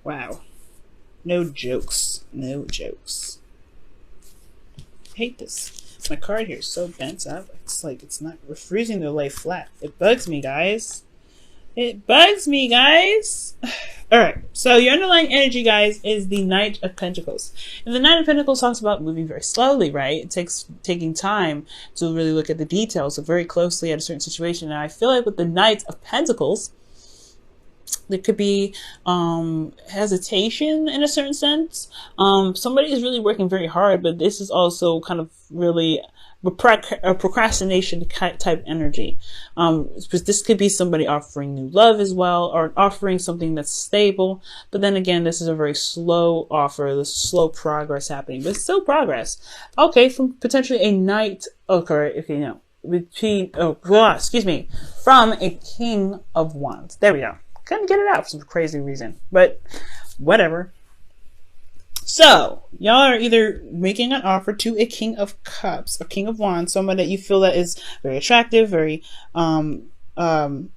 Wow. No jokes. No jokes. I hate this. My card here is so bent up. It's like it's not refusing to lay flat. It bugs me, guys. It bugs me, guys. Alright, so your underlying energy, guys, is the Knight of Pentacles. And the Knight of Pentacles talks about moving very slowly, right? It takes taking time to really look at the details, so very closely at a certain situation. And I feel like with the Knight of Pentacles, there could be hesitation in a certain sense. Somebody is really working very hard, but this is also kind of really a procrastination type energy. This could be somebody offering new love as well, or offering something that's stable. But then again, this is a very slow offer. There's slow progress happening, but still progress. Okay, from potentially a knight. Okay, no. From a King of Wands. There we go. Couldn't get it out for some crazy reason, but whatever. So y'all are either making an offer to a King of Cups, a King of Wands, someone that you feel that is very attractive, very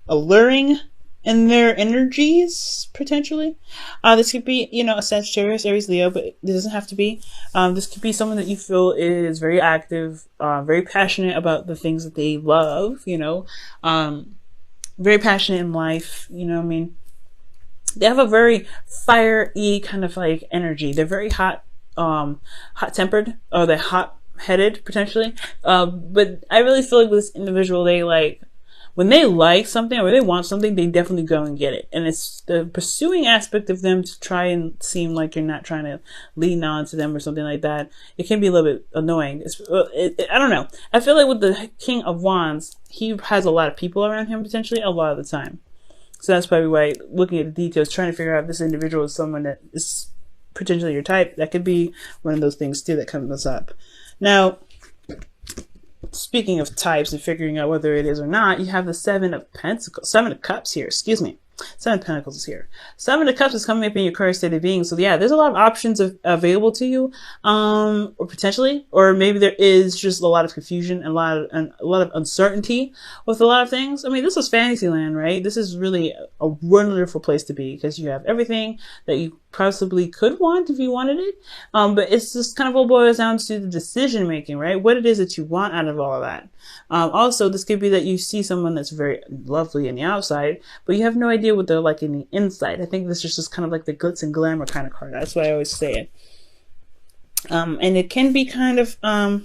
alluring in their energies, potentially. This could be, a Sagittarius, Aries, Leo, but it doesn't have to be. This could be someone that you feel is very active, very passionate about the things that they love, very passionate in life, they have a very fiery kind of like energy. They're very hot tempered, or they're hot headed potentially. But I really feel like with this individual, when they like something or they want something, they definitely go and get it. And it's the pursuing aspect of them to try and seem like you're not trying to lean on to them or something like that. It can be a little bit annoying. I don't know. I feel like with the King of Wands, he has a lot of people around him potentially a lot of the time. So that's probably why looking at the details, trying to figure out if this individual is someone that is potentially your type, that could be one of those things too that comes up. Now, speaking of types and figuring out whether it is or not, you have the Seven of Cups here, Seven of Pentacles is here. Seven of Cups is coming up in your current state of being. So yeah, there's a lot of options available to you, or potentially, or maybe there is just a lot of confusion and a lot of uncertainty with a lot of things. I mean, this is Fantasyland, right? This is really a wonderful place to be because you have everything that you possibly could want if you wanted it. But it's just kind of all boils down to the decision making, right? What it is that you want out of all of that. Also, this could be that you see someone that's very lovely on the outside, but you have no idea what they're like in the inside. I think this is just kind of like the glitz and glamour kind of card. That's why I always say it. And it can be kind of, I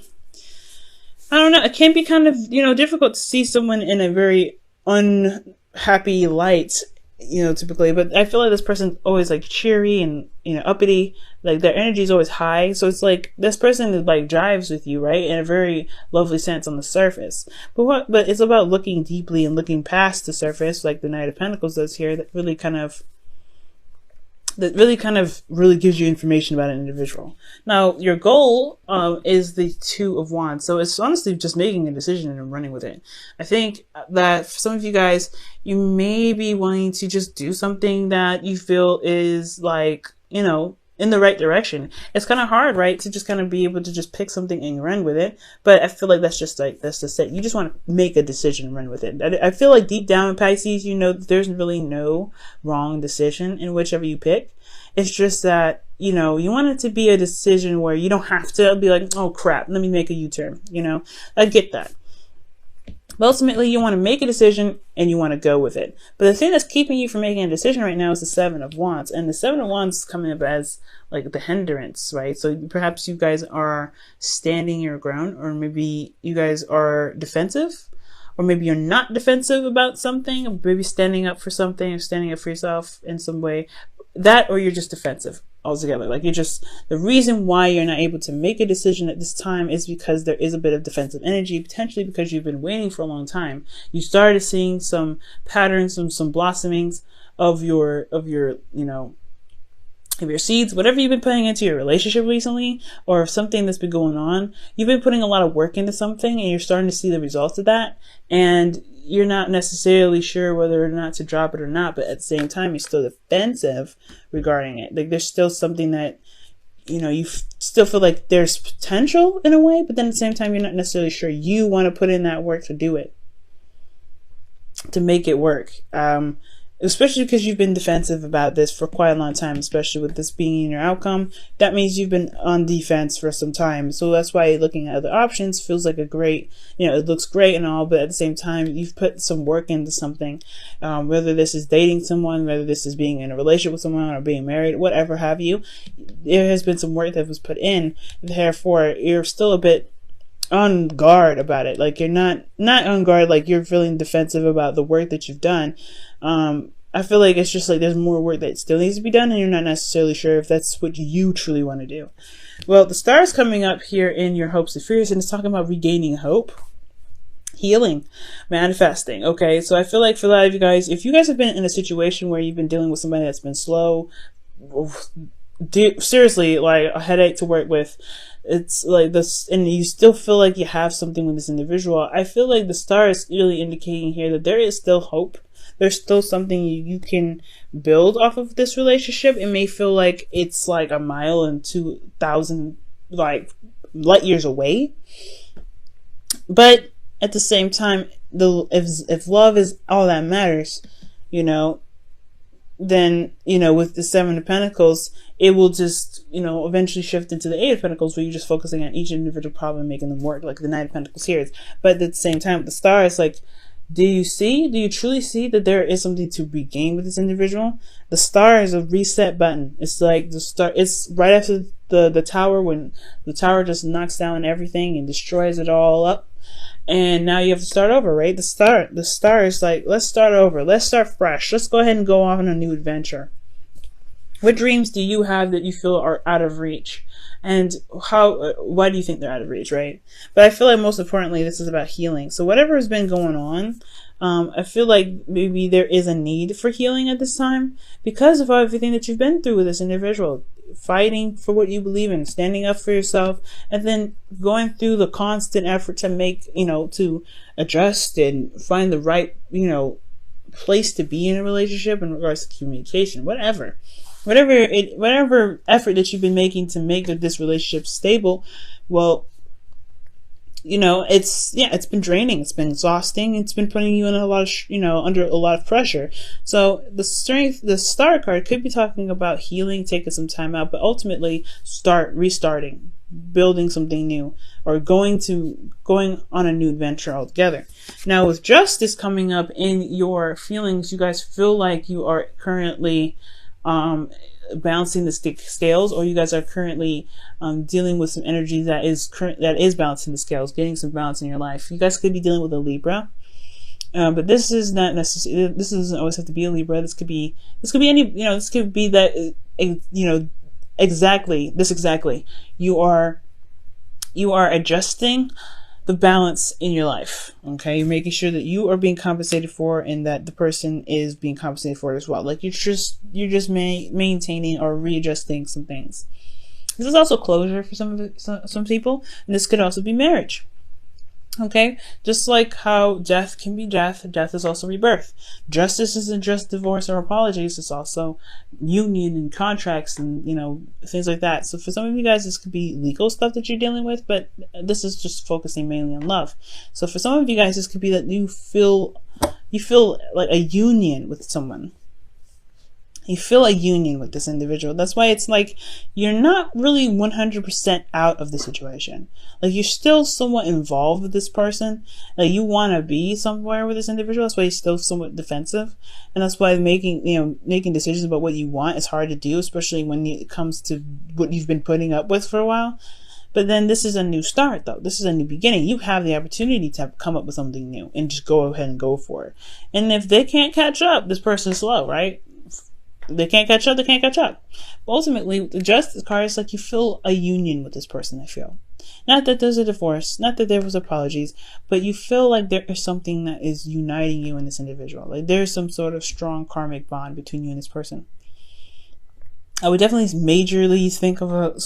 don't know, it can be kind of, difficult to see someone in a very unhappy light, typically, but I feel like this person's always like cheery and, uppity, like their energy is always high. So it's like this person is like drives with you, right? In a very lovely sense on the surface. But it's about looking deeply and looking past the surface, like the Knight of Pentacles does here, that really kind of gives you information about an individual. Now, your goal is the Two of Wands. So it's honestly just making a decision and running with it. I think that for some of you guys, you may be wanting to just do something that you feel is like, in the right direction. It's kind of hard, right? To just kind of be able to just pick something and run with it. But I feel like that's just it. You just want to make a decision and run with it. I feel like deep down in Pisces, there's really no wrong decision in whichever you pick. It's just that, you want it to be a decision where you don't have to be like, oh crap, let me make a U-turn. I get that. But ultimately, you want to make a decision and you want to go with it. But the thing that's keeping you from making a decision right now is the Seven of Wands. And the Seven of Wands is coming up as like the hindrance, right? So perhaps you guys are standing your ground, or maybe you guys are defensive, or maybe you're not defensive about something, or maybe standing up for something or standing up for yourself in some way. That, or you're just defensive altogether. Like the reason why you're not able to make a decision at this time is because there is a bit of defensive energy, potentially because you've been waiting for a long time. You started seeing some patterns, some blossomings of your seeds, whatever you've been putting into your relationship recently, or something that's been going on. You've been putting a lot of work into something and you're starting to see the results of that. And you're not necessarily sure whether or not to drop it or not, but at the same time, you're still defensive regarding it. Like there's still something that, you still feel like there's potential in a way, but then at the same time, you're not necessarily sure you want to put in that work to do it, to make it work. especially because you've been defensive about this for quite a long time, especially with this being in your outcome. That means you've been on defense for some time. So that's why looking at other options feels like a great, it looks great and all, but at the same time, you've put some work into something. Whether this is dating someone, whether this is being in a relationship with someone or being married, whatever have you, there has been some work that was put in. Therefore, you're still a bit on guard about it. Like, you're not on guard, like you're feeling defensive about the work that you've done. I feel like it's just like there's more work that still needs to be done, and you're not necessarily sure if that's what you truly want to do. Well, the star is coming up here in your hopes and fears, and it's talking about regaining hope, healing, manifesting. Okay, so I feel like for a lot of you guys, if you guys have been in a situation where you've been dealing with somebody that's been slow, seriously, like a headache to work with, it's like this, and you still feel like you have something with this individual, I feel like the star is really indicating here that there is still hope. There's still something you can build off of this relationship. It may feel like it's like a mile and 2,000 like light years away, but at the same time, if love is all that matters, then, with the Seven of Pentacles, it will just, eventually shift into the Eight of Pentacles, where you're just focusing on each individual problem and making them work, like the Nine of Pentacles here. But at the same time, with the star, it's like, do you truly see that there is something to regain with this individual? The star is a reset button. It's like the star, it's right after the tower, when the tower just knocks down everything and destroys it all up. And now you have to start over, right? The star is like, let's start over. Let's start fresh. Let's go ahead and go on a new adventure. What dreams do you have that you feel are out of reach? And why do you think they're out of reach, right? But I feel like most importantly, this is about healing. So whatever has been going on, I feel like maybe there is a need for healing at this time because of everything that you've been through with this individual. Fighting for what you believe in, standing up for yourself, and then going through the constant effort to make, to adjust and find the right, place to be in a relationship in regards to communication, whatever effort that you've been making to make this relationship stable. Well, it's been draining. It's been exhausting. It's been putting you in a lot of, under a lot of pressure. So the star card could be talking about healing, taking some time out, but ultimately restarting, building something new, or going on a new adventure altogether. Now with justice coming up in your feelings, you guys feel like you are currently, balancing the scales, or you guys are currently dealing with some energy that is balancing the scales, getting some balance in your life. You guys could be dealing with a Libra, but this is not necessarily. This doesn't always have to be a Libra. This could be any. This could be that. Exactly. You are adjusting the balance in your life. Okay, you're making sure that you are being compensated for, and that the person is being compensated for it as well. Like you're just maintaining or readjusting some things. This is also closure for some people, and this could also be marriage. Okay, just like how death can be death is also rebirth. Justice isn't just divorce or apologies, it's also union and contracts and, things like that. So for some of you guys, this could be legal stuff that you're dealing with, but this is just focusing mainly on love. So for some of you guys, this could be that you feel like a union with someone. You feel a union with this individual. That's why it's like you're not really 100% out of the situation. Like you're still somewhat involved with this person. Like you want to be somewhere with this individual. That's why you're still somewhat defensive. And that's why making decisions about what you want is hard to do, especially when it comes to what you've been putting up with for a while. But then this is a new start though. This is a new beginning. You have the opportunity to come up with something new and just go ahead and go for it. And if they can't catch up, this person's slow, right? They can't catch up. But ultimately, the justice card is like you feel a union with this person, I feel. Not that there's a divorce, not that there was apologies, but you feel like there is something that is uniting you and this individual. Like there's some sort of strong karmic bond between you and this person. I would definitely majorly think of a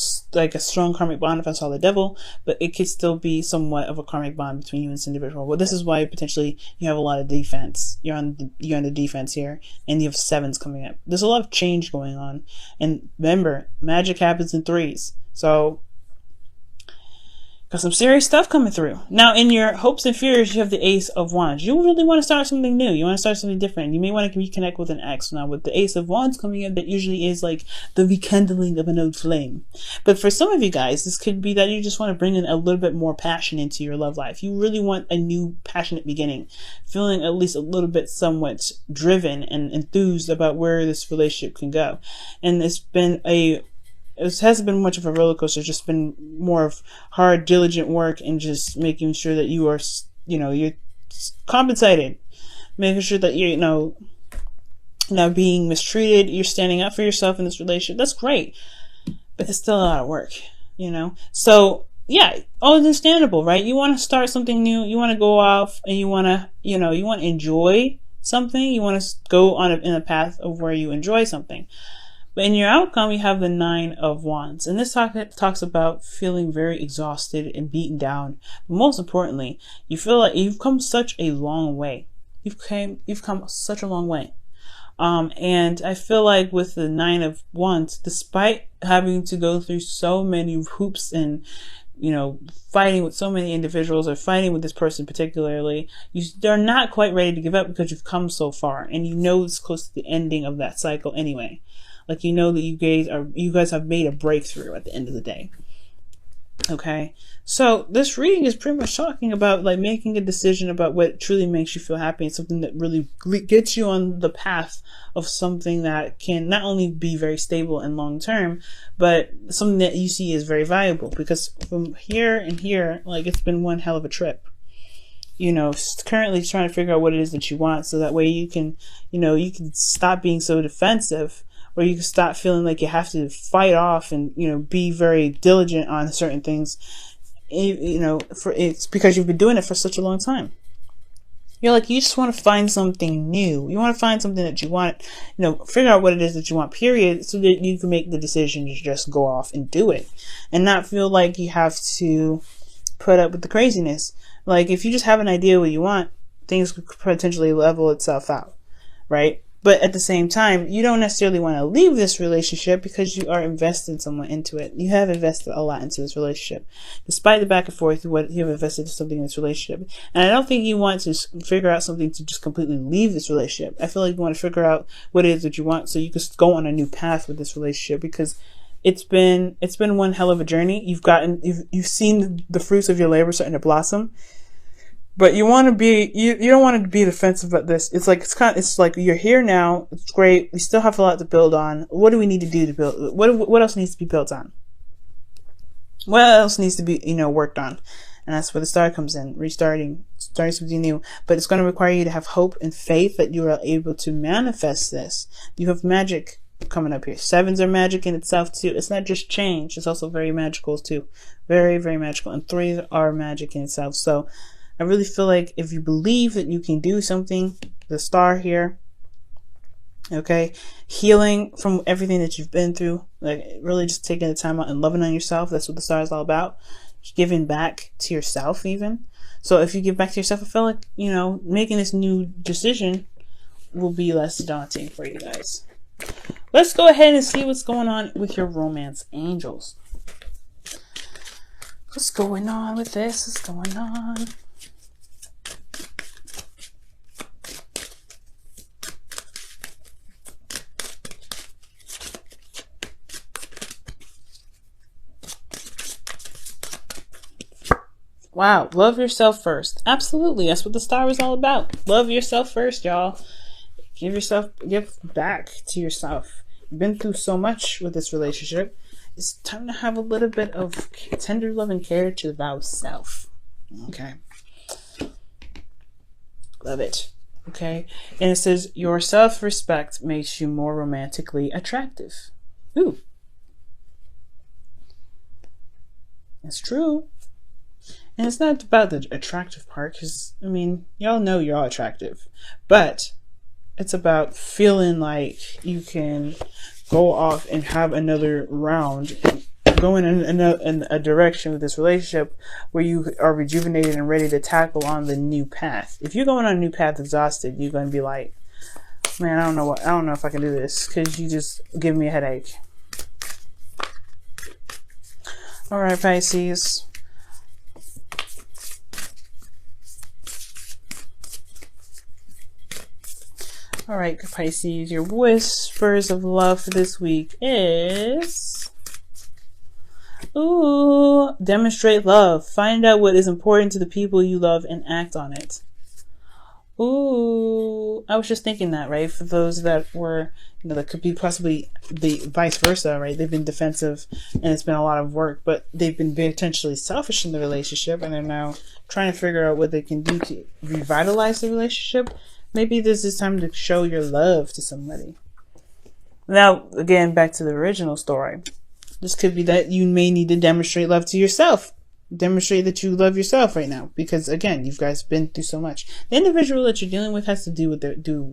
strong karmic bond if I saw the devil, but it could still be somewhat of a karmic bond between you and this individual. Well, this is why potentially you have a lot of defense. You're on the defense here, and you have sevens coming up. There's a lot of change going on, and remember, magic happens in threes. So Got some serious stuff coming through. Now, in your hopes and fears, you have the Ace of Wands. You really want to start something new. You want to start something different. You may want to reconnect with an ex. Now, with the Ace of Wands coming in, that usually is like the rekindling of an old flame. But for some of you guys, this could be that you just want to bring in a little bit more passion into your love life. You really want a new passionate beginning. Feeling at least a little bit somewhat driven and enthused about where this relationship can go. And it hasn't been much of a roller coaster. It's just been more of hard, diligent work and just making sure that you are, you're compensated. Making sure that you're, not being mistreated. You're standing up for yourself in this relationship. That's great. But it's still a lot of work, So, yeah, all understandable, right? You want to start something new. You want to go off and you want to, you want to enjoy something. You want to go in a path of where you enjoy something. But in your outcome, you have the 9 of Wands. And this talks about feeling very exhausted and beaten down. But most importantly, you feel like you've come such a long way. You've come such a long way. And I feel like with the 9 of Wands, despite having to go through so many hoops and, fighting with so many individuals or fighting with this person particularly, they're not quite ready to give up because you've come so far. And it's close to the ending of that cycle anyway. Like, that you guys have made a breakthrough at the end of the day. Okay. So this reading is pretty much talking about like making a decision about what truly makes you feel happy and something that really gets you on the path of something that can not only be very stable and long term, but something that you see is very valuable, because from here and here, like, it's been one hell of a trip. Currently trying to figure out what it is that you want, so that way you can stop being so defensive, or you can stop feeling like you have to fight off and, be very diligent on certain things, it's because you've been doing it for such a long time. You just want to find something new. You want to find something that you want, figure out what it is that you want, period, so that you can make the decision to just go off and do it and not feel like you have to put up with the craziness. Like, if you just have an idea what you want, things could potentially level itself out, right? But at the same time, you don't necessarily want to leave this relationship because you are investing somewhat into it. You have invested a lot into this relationship. Despite the back and forth, you have invested something in this relationship. And I don't think you want to figure out something to just completely leave this relationship. I feel like you want to figure out what it is that you want so you can go on a new path with this relationship, because it's been one hell of a journey. You've seen the fruits of your labor starting to blossom. But you want to be, you don't want to be defensive about this. It's like you're here now. It's great. We still have a lot to build on. What do we need to do to build? What else needs to be built on? What else needs to be, worked on? And that's where the star comes in, starting something new. But it's going to require you to have hope and faith that you are able to manifest this. You have magic coming up here. Sevens are magic in itself too. It's not just change. It's also very magical too. Very, very magical. And threes are magic in itself. So I really feel like if you believe that you can do something, the star here, okay, healing from everything that you've been through, like really just taking the time out and loving on yourself. That's what the star is all about. Giving back to yourself even. So if you give back to yourself, I feel like, making this new decision will be less daunting for you guys. Let's go ahead and see what's going on with your romance angels. What's going on with this? What's going on? Wow, love yourself first. Absolutely, that's what the star is all about. Love yourself first, y'all. Give back to yourself. You've been through so much with this relationship. It's time to have a little bit of tender love and care to thou self. Okay. Love it. Okay. And it says, your self-respect makes you more romantically attractive. Ooh. It's true. And it's not about the attractive part, because, y'all know you're all attractive. But it's about feeling like you can go off and have another round, going in a direction with this relationship where you are rejuvenated and ready to tackle on the new path. If you're going on a new path exhausted, you're going to be like, man, I don't know if I can do this, because you just give me a headache. All right, Pisces. All right, Pisces, your whispers of love for this week is, ooh, demonstrate love. Find out what is important to the people you love and act on it. Ooh, I was just thinking that, right? For those that were, you know, that could be possibly the vice versa, right? They've been defensive and it's been a lot of work, but they've been potentially selfish in the relationship and are now trying to figure out what they can do to revitalize the relationship. Maybe this is time to show your love to somebody. Now, again, back to the original story. This could be that you may need to demonstrate love to yourself. Demonstrate that you love yourself right now. Because, again, you guys been through so much. The individual that you're dealing with has to do what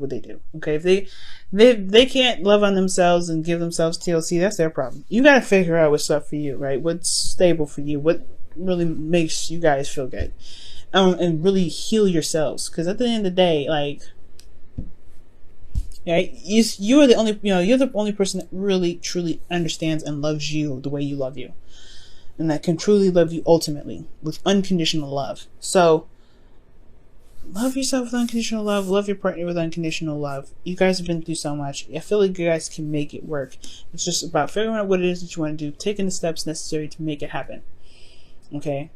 they do. Okay? If they can't love on themselves and give themselves TLC, that's their problem. You got to figure out what's up for you, right? What's stable for you. What really makes you guys feel good. And really heal yourselves. Because at the end of the day, like, right, you're the only person that really truly understands and loves you the way you love you, and that can truly love you ultimately with unconditional love. So love yourself with unconditional love. Love your partner with unconditional love. You guys have been through so much. I feel like you guys can make it work. It's just about figuring out what it is that you want to do, taking the steps necessary to make it happen. Okay.